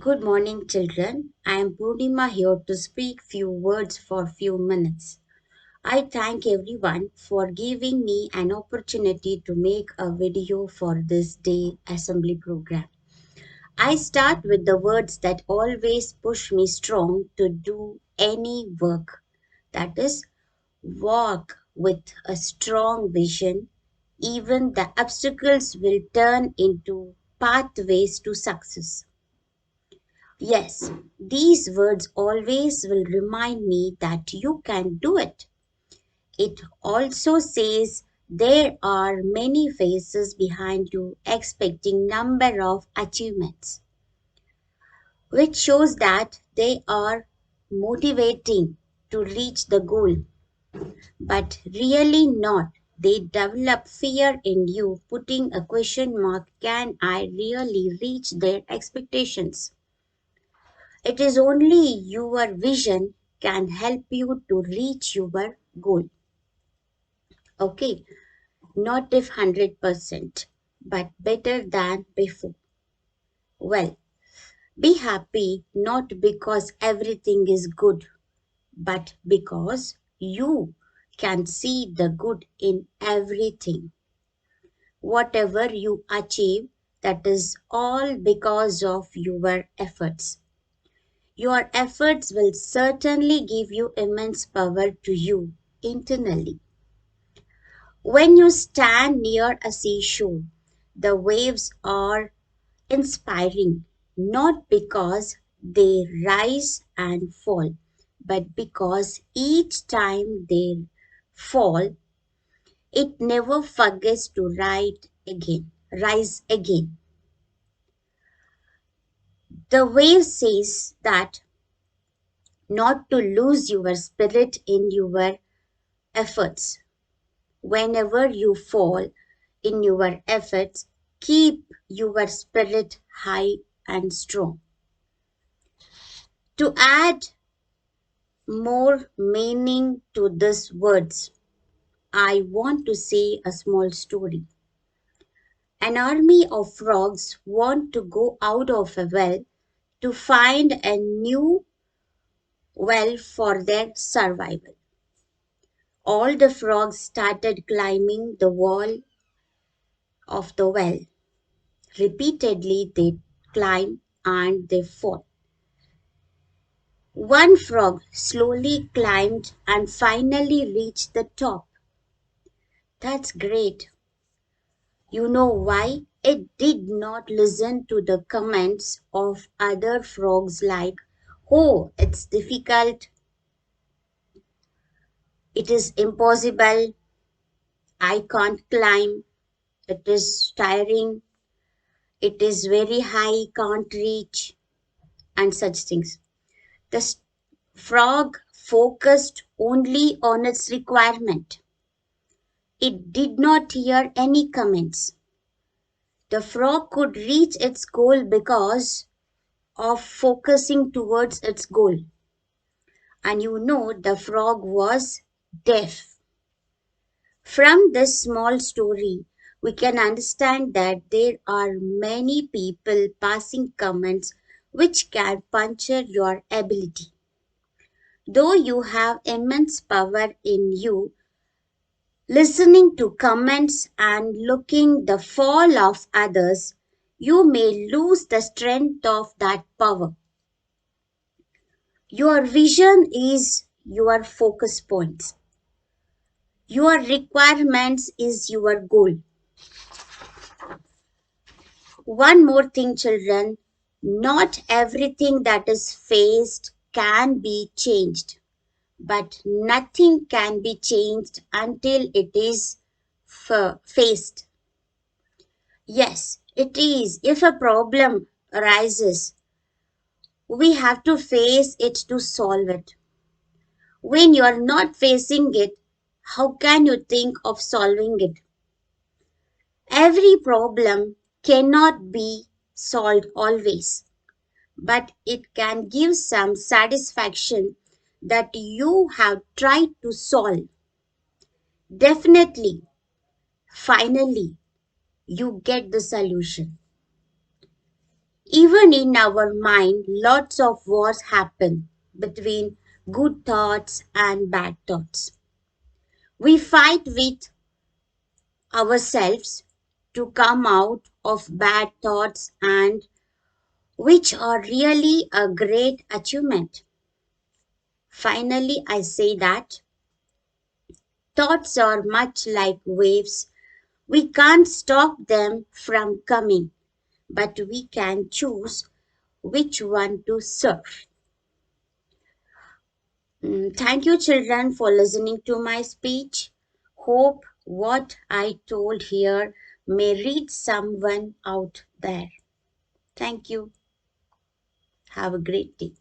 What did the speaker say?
Good morning, children. I am Poornima here to speak few words for few minutes. I thank everyone for giving me an opportunity to make a video for this day assembly program. I start with the words that always push me strong to do any work. That is, walk with a strong vision. Even the obstacles will turn into pathways to success. Yes, these words always will remind me that you can do it. It also says there are many faces behind you expecting number of achievements, which shows that they are motivating to reach the goal, but really not. They develop fear in you, putting a question mark, can I really reach their expectations? It is only your vision can help you to reach your goal. Okay, not if 100%, but better than before. Well, be happy not because everything is good, but because you can see the good in everything. Whatever you achieve, that is all because of your efforts. Your efforts will certainly give you immense power to you internally. When you stand near a seashore, the waves are inspiring not because they rise and fall, but because each time they fall, it never forgets to rise again. The wave says that not to lose your spirit in your efforts. Whenever you fall in your efforts, keep your spirit high and strong. To add more meaning to these words, I want to say a small story. An army of frogs want to go out of a well to find a new well for their survival. All the frogs started climbing the wall of the well. Repeatedly they climb and they fall. One frog slowly climbed and finally reached the top. That's great. You know why? It did not listen to the comments of other frogs like, oh, it's difficult, it is impossible, I can't climb, it is tiring, it is very high, can't reach, and such things. The frog focused only on its requirement. It did not hear any comments. The frog could reach its goal because of focusing towards its goal. And you know, the frog was deaf. From this small story, we can understand that there are many people passing comments which can puncture your ability. Though you have immense power in you, listening to comments and looking the fall of others, you may lose the strength of that power. Your vision is your focus points. Your requirements is your goal. One more thing, children, not everything that is faced can be changed, but nothing can be changed until it is faced. Yes, it is. If a problem arises, we have to face it to solve it. When you are not facing it, how can you think of solving it? Every problem cannot be solved always, but it can give some satisfaction that you have tried to solve. Definitely, finally, you get the solution. Even in our mind, lots of wars happen between good thoughts and bad thoughts. We fight with ourselves to come out of bad thoughts, and which are really a great achievement. Finally, I say that thoughts are much like waves. We can't stop them from coming, but we can choose which one to surf. Thank you, children, for listening to my speech. Hope what I told here may reach someone out there. Thank you. Have a great day.